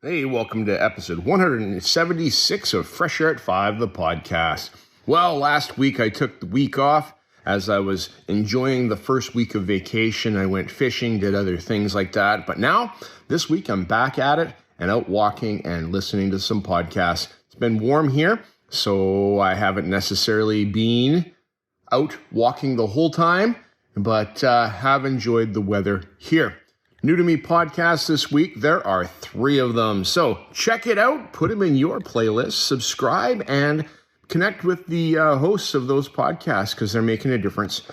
Hey, welcome to episode 176 of Fresh Air at 5, the podcast. Well, last week I took the week off as I was enjoying the first week of vacation. I went fishing, did other things like that. But now, this week, I'm back at it and out walking and listening to some podcasts. It's been warm here, so I haven't necessarily been out walking the whole time, but have enjoyed the weather here. New to me podcasts this week, there are 3 of them. So check it out, put them in your playlist, subscribe, and connect with the hosts of those podcasts because they're making a difference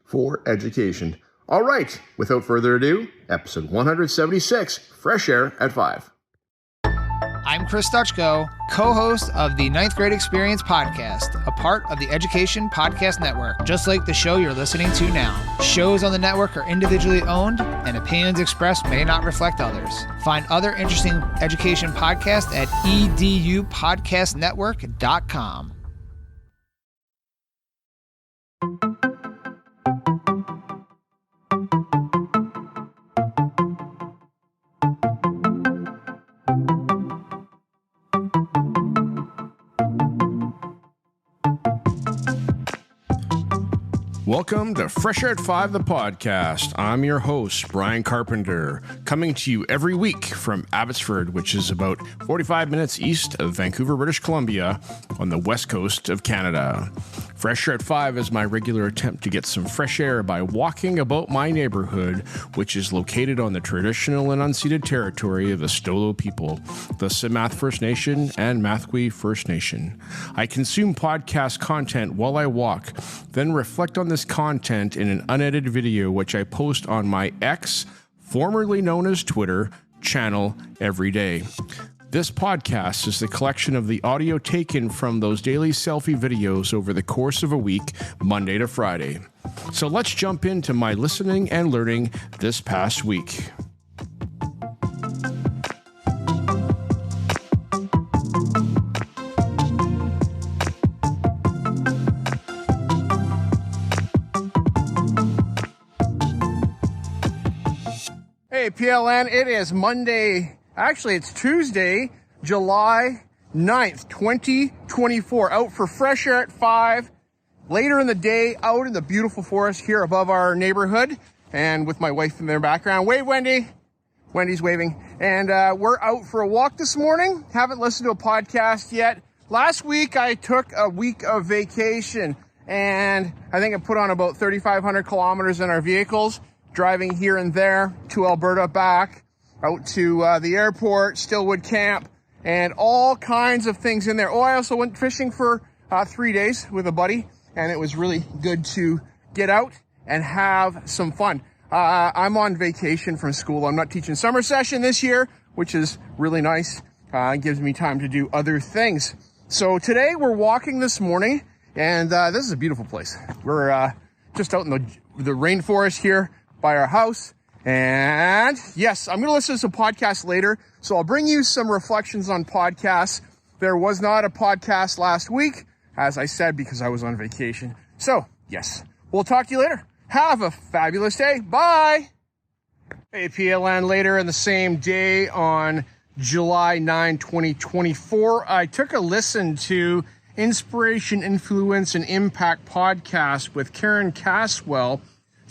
for education. All right, without further ado, episode 176, Fresh Air at 5. I'm Chris Dutchko, co-host of the 9th Grade Experience podcast, a part of the Education Podcast Network, just like the show you're listening to now. Shows on the network are individually owned, and opinions expressed may not reflect others. Find other interesting education podcasts at edupodcastnetwork.com. Welcome to Fresh Air at 5, the podcast. I'm your host, Brian Carpenter, coming to you every week from Abbotsford, which is about 45 minutes east of Vancouver, British Columbia, on the west coast of Canada. Fresh Air at 5 is my regular attempt to get some fresh air by walking about my neighborhood, which is located on the traditional and unceded territory of the Stolo people, the Simath First Nation and Mathwee First Nation. I consume podcast content while I walk, then reflect on this content in an unedited video, which I post on my X, formerly known as Twitter, channel every day. This podcast is the collection of the audio taken from those daily selfie videos over the course of a week, Monday to Friday. So let's jump into my listening and learning this past week. Hey, PLN, it is Monday. Actually, it's Tuesday, July 9th, 2024. Out for Fresh Air at 5. Later in the day, out in the beautiful forest here above our neighborhood. And with my wife in their background. Wave, Wendy. Wendy's waving. And we're out for a walk this morning. Haven't listened to a podcast yet. Last week, I took a week of vacation. And I think I put on about 3,500 kilometers in our vehicles, driving here and there to Alberta, back out to the airport, Stillwood Camp, and all kinds of things in there. Oh, I also went fishing for 3 days with a buddy, and it was really good to get out and have some fun. I'm on vacation from school. I'm not teaching summer session this year, which is really nice. It gives me time to do other things. So today we're walking this morning, and this is a beautiful place. We're just out in the rainforest here by our house. And yes, I'm going to listen to some podcasts later. So I'll bring you some reflections on podcasts. There was not a podcast last week, as I said, because I was on vacation. So yes, we'll talk to you later. Have a fabulous day. Bye. Hey, PLN, later in the same day on July 9, 2024, I took a listen to Inspiration, Influence, and Impact podcast with Karen Caswell,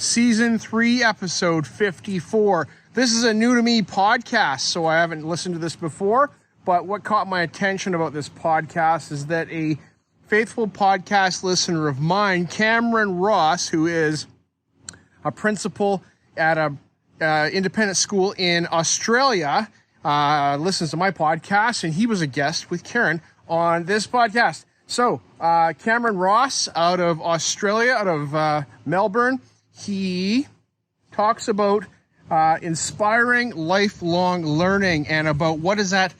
Season 3, Episode 54. This is a new to me podcast, so I haven't listened to this before, but what caught my attention about this podcast is that a faithful podcast listener of mine, Cameron Ross, who is a principal at a independent school in Australia, listens to my podcast, and he was a guest with Karen on this podcast. So, Cameron Ross out of Australia, out of Melbourne, he talks about inspiring lifelong learning and about what does that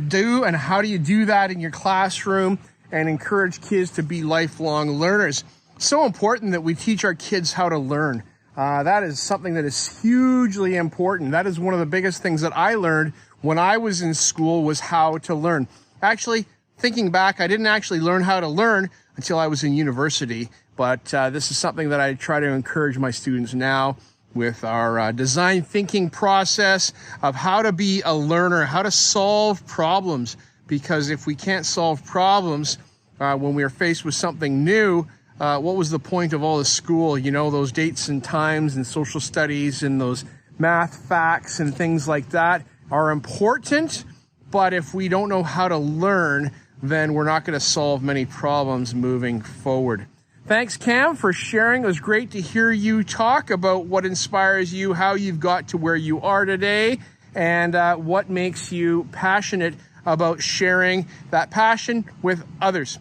do and how do you do that in your classroom and encourage kids to be lifelong learners. So important that we teach our kids how to learn. That is something that is hugely important. That is one of the biggest things that I learned when I was in school, was how to learn. Actually, thinking back, I didn't actually learn how to learn until I was in university. But this is something that I try to encourage my students now, with our design thinking process of how to be a learner, how to solve problems. Because if we can't solve problems when we are faced with something new, what was the point of all the school? You know, those dates and times and social studies and those math facts and things like that are important. But if we don't know how to learn, then we're not going to solve many problems moving forward. Thanks, Cam, for sharing. It was great to hear you talk about what inspires you, how you've got to where you are today, and what makes you passionate about sharing that passion with others.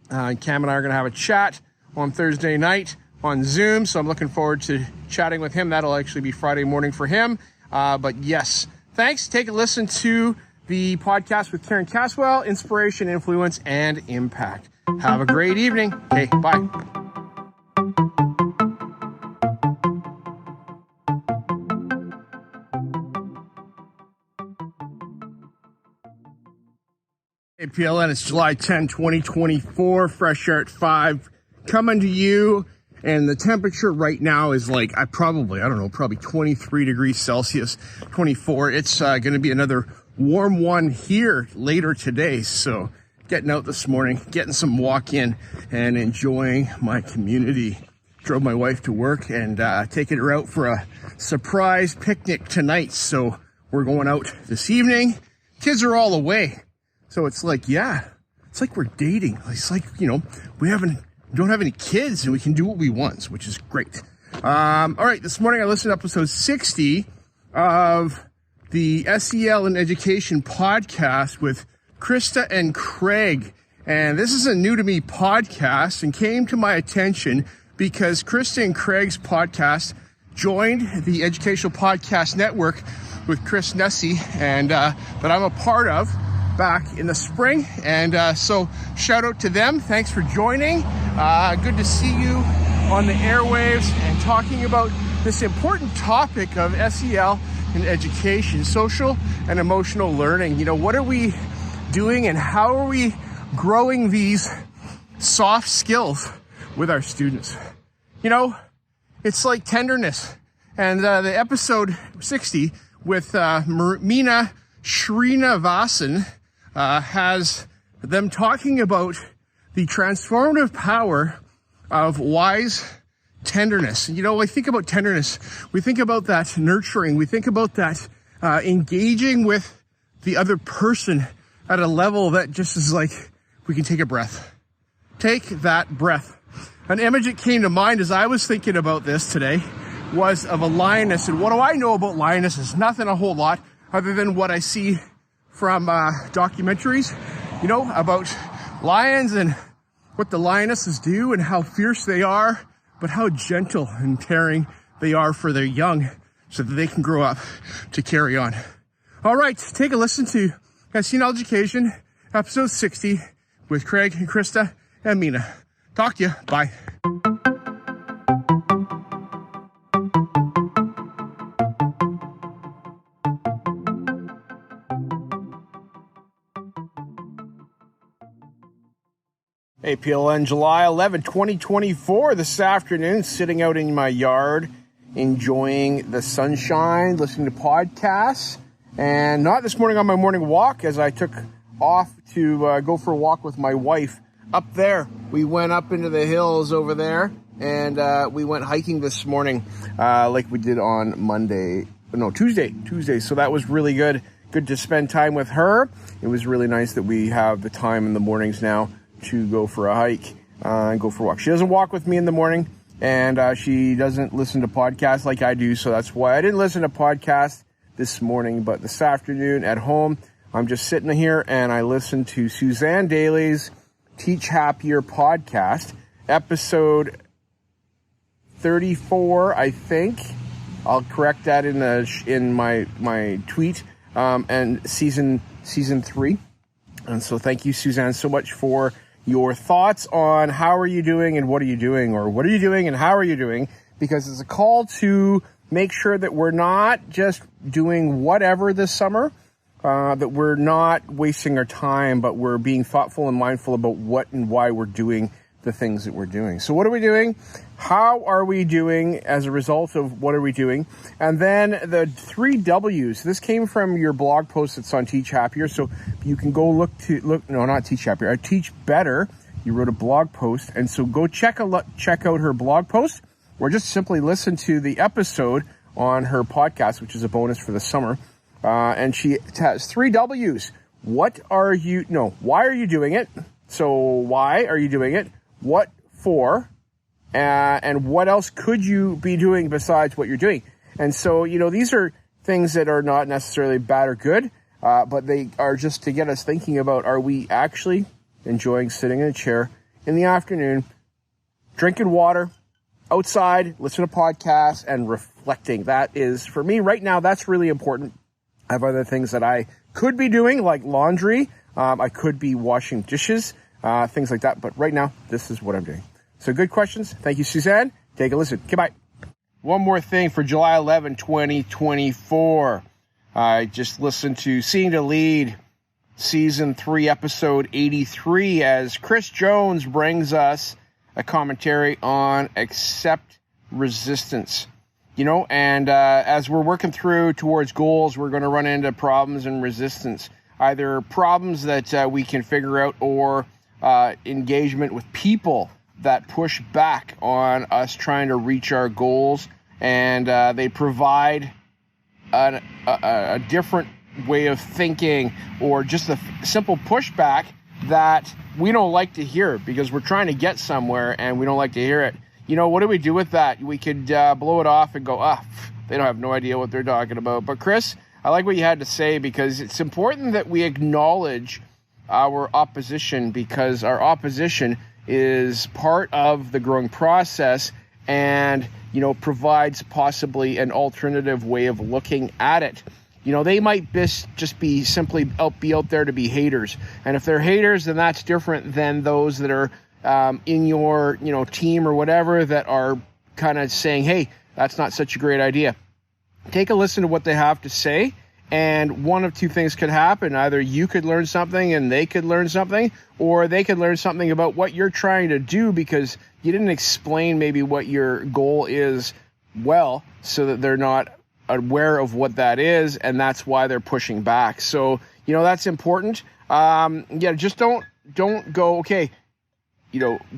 Cam and I are going to have a chat on Thursday night on Zoom, so I'm looking forward to chatting with him. That'll actually be Friday morning for him. But yes, thanks. Take a listen to the podcast with Karen Caswell, Inspiration, Influence, and Impact. Have a great evening. Okay, bye. Hey, PLN, it's July 10, 2024, fresh air at 5, coming to you, and the temperature right now is like, probably 23 degrees Celsius, 24. It's going to be another warm one here later today, so getting out this morning, getting some walk in, and enjoying my community. Drove my wife to work and taking her out for a surprise picnic tonight, so we're going out this evening. Kids are all away. So it's like, it's like we're dating. It's like, we don't have any kids and we can do what we want, which is great. All right, this morning I listened to episode 60 of the SEL and Education podcast with Krista and Craig. And this is a new to me podcast and came to my attention because Krista and Craig's podcast joined the Educational Podcast Network with Chris Nessie and that I'm a part of back in the spring, and so shout out to them. Thanks for joining. Good to see you on the airwaves and talking about this important topic of SEL and education, social and emotional learning. What are we doing and how are we growing these soft skills with our students? It's like tenderness, and the episode 60 with Meena Srinivasan has them talking about the transformative power of wise tenderness. I think about tenderness. We think about that nurturing. We think about that engaging with the other person at a level that just is like, we can take a breath. Take that breath. An image that came to mind as I was thinking about this today was of a lioness. And what do I know about lionesses? Nothing a whole lot other than what I see from documentaries, about lions and what the lionesses do and how fierce they are, but how gentle and caring they are for their young so that they can grow up to carry on. All right, take a listen to SEL Education, episode 60 with Craig and Krista and Meena. Talk to you. Bye. Hey, PLN, July 11, 2024, this afternoon, sitting out in my yard, enjoying the sunshine, listening to podcasts, and not this morning on my morning walk as I took off to go for a walk with my wife up there. We went up into the hills over there, and we went hiking this morning like we did on Tuesday. So that was really good. Good to spend time with her. It was really nice that we have the time in the mornings now to go for a hike and go for a walk. She doesn't walk with me in the morning, and she doesn't listen to podcasts like I do, so that's why I didn't listen to podcasts this morning. But this afternoon at home, I'm just sitting here and I listened to Suzanne Daly's Teach Happier podcast, episode 34, I think. I'll correct that in my tweet, and season 3. And so thank you, Suzanne, so much for your thoughts on how are you doing and what are you doing, or what are you doing and how are you doing, because it's a call to make sure that we're not just doing whatever this summer, that we're not wasting our time, but we're being thoughtful and mindful about what and why we're doing the things that we're doing. So what are we doing? How are we doing as a result of what are we doing? And then the 3 W's. This came from your blog post that's on Teach Happier. So you can go not Teach Happier, Teach Better. You wrote a blog post. And so go check out her blog post, or just simply listen to the episode on her podcast, which is a bonus for the summer. And she has 3 W's. Why are you doing it? So why are you doing it? What for? And what else could you be doing besides what you're doing? And so, these are things that are not necessarily bad or good, but they are just to get us thinking about, are we actually enjoying sitting in a chair in the afternoon, drinking water, outside, listening to podcasts, and reflecting? That is, for me right now, that's really important. I have other things that I could be doing, like laundry. I could be washing dishes, things like that. But right now, this is what I'm doing. So good questions. Thank you, Suzanne. Take a listen. Okay, bye. One more thing for July 11, 2024. I just listened to Seeing to Lead, Season 3, Episode 83, as Chris Jones brings us a commentary on accept resistance. And as we're working through towards goals, we're going to run into problems and resistance, either problems that we can figure out, or engagement with people that push back on us trying to reach our goals. And they provide a different way of thinking, or just a simple pushback that we don't like to hear, because we're trying to get somewhere and we don't like to hear it. What do we do with that? We could blow it off and go, they don't have no idea what they're talking about. But Chris, I like what you had to say, because it's important that we acknowledge our opposition, because our opposition is part of the growing process, and, provides possibly an alternative way of looking at it. They might just be simply out there to be haters. And if they're haters, then that's different than those that are in your, team or whatever, that are kind of saying, hey, that's not such a great idea. Take a listen to what they have to say, and one of two things could happen. Either you could learn something and they could learn something, or they could learn something about what you're trying to do, because you didn't explain maybe what your goal is well, so that they're not aware of what that is, and that's why they're pushing back. So, that's important. Just don't go, okay,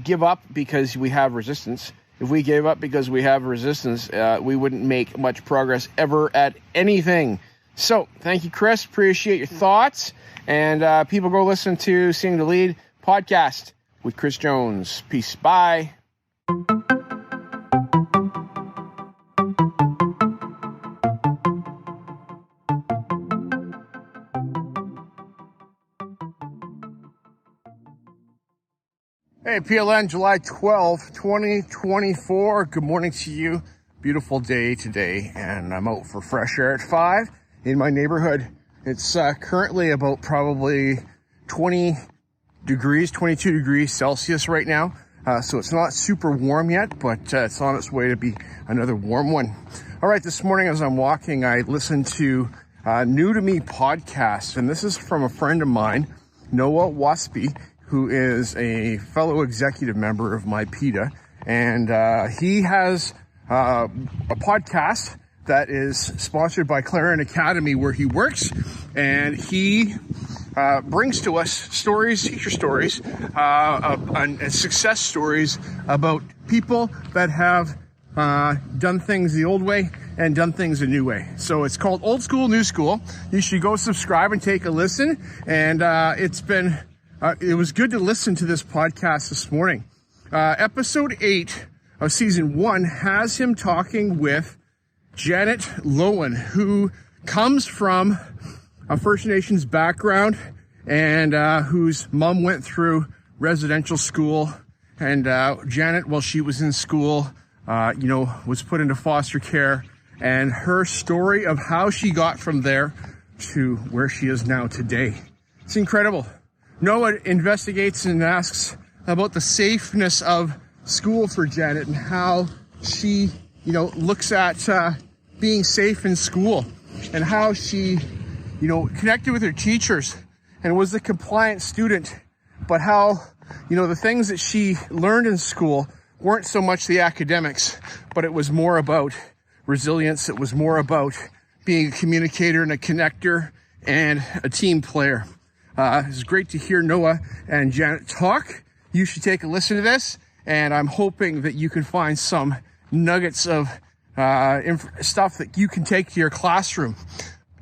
give up because we have resistance. If we gave up because we have resistance, we wouldn't make much progress ever at anything. So thank you, Chris. Appreciate your thoughts. And people, go listen to Seeing to Lead podcast with Chris Jones. Peace. Bye. Hey, PLN, July 12th, 2024. Good morning to you. Beautiful day today, and I'm out for fresh air at 5 in my neighborhood. It's currently about probably 22 degrees Celsius right now. So it's not super warm yet, but it's on its way to be another warm one. All right, this morning as I'm walking, I listened to New to Me podcast, and this is from a friend of mine, Noah Waspy, who is a fellow executive member of my PETA. And he has a podcast that is sponsored by Clarion Academy, where he works. And he brings to us stories, teacher stories, and success stories about people that have done things the old way and done things a new way. So it's called Old School, New School. You should go subscribe and take a listen. And it was good to listen to this podcast this morning. Episode 8 of season 1 has him talking with Janet Lowen, who comes from a First Nations background, and whose mom went through residential school. And Janet, while she was in school, was put into foster care. And her story of how she got from there to where she is now today. It's incredible. Noah investigates and asks about the safeness of school for Janet, and how she, looks at being safe in school, and how she, connected with her teachers and was a compliant student, but how You know, the things that she learned in school weren't so much the academics, but it was more about resilience. It was more about being a communicator and a connector and a team player. It's great to hear Noah and Janet talk. You should take a listen to this, and I'm hoping that you can find some nuggets of stuff that you can take to your classroom.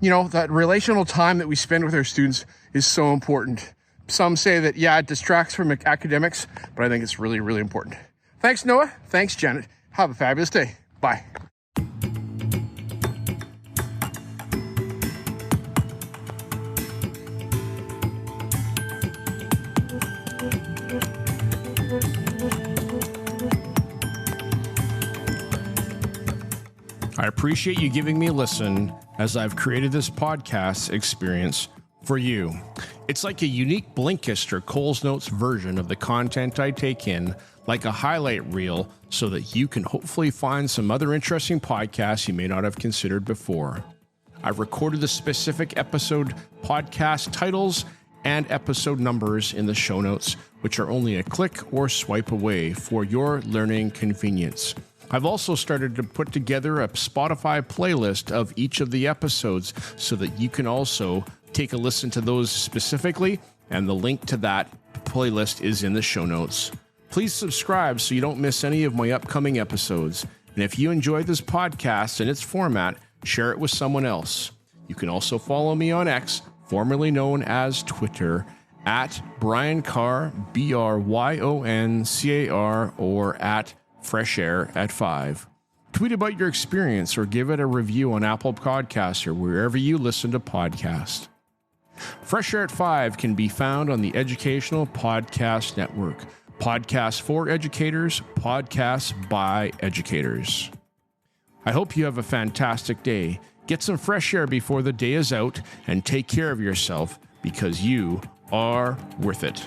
You know, that relational time that we spend with our students is so important. Some say that, yeah, it distracts from academics, but I think it's really, really important. Thanks, Noah. Thanks, Janet. Have a fabulous day. Bye. I appreciate you giving me a listen as I've created this podcast experience for you. It's like a unique Blinkist or Coles Notes version of the content I take in, like a highlight reel, so that you can hopefully find some other interesting podcasts you may not have considered before. I've recorded the specific episode podcast titles and episode numbers in the show notes, which are only a click or swipe away for your learning convenience. I've also started to put together a Spotify playlist of each of the episodes so that you can also take a listen to those specifically, and the link to that playlist is in the show notes. Please subscribe so you don't miss any of my upcoming episodes. And if you enjoy this podcast and its format, share it with someone else. You can also follow me on X, formerly known as Twitter, at Brian Carr, BRYONCAR, or at Fresh Air at 5. Tweet about your experience or give it a review on Apple Podcasts or wherever you listen to podcasts. Fresh Air at 5 can be found on the Educational Podcast Network. Podcasts for educators, podcasts by educators. I hope you have a fantastic day. Get some fresh air before the day is out and take care of yourself because you are worth it.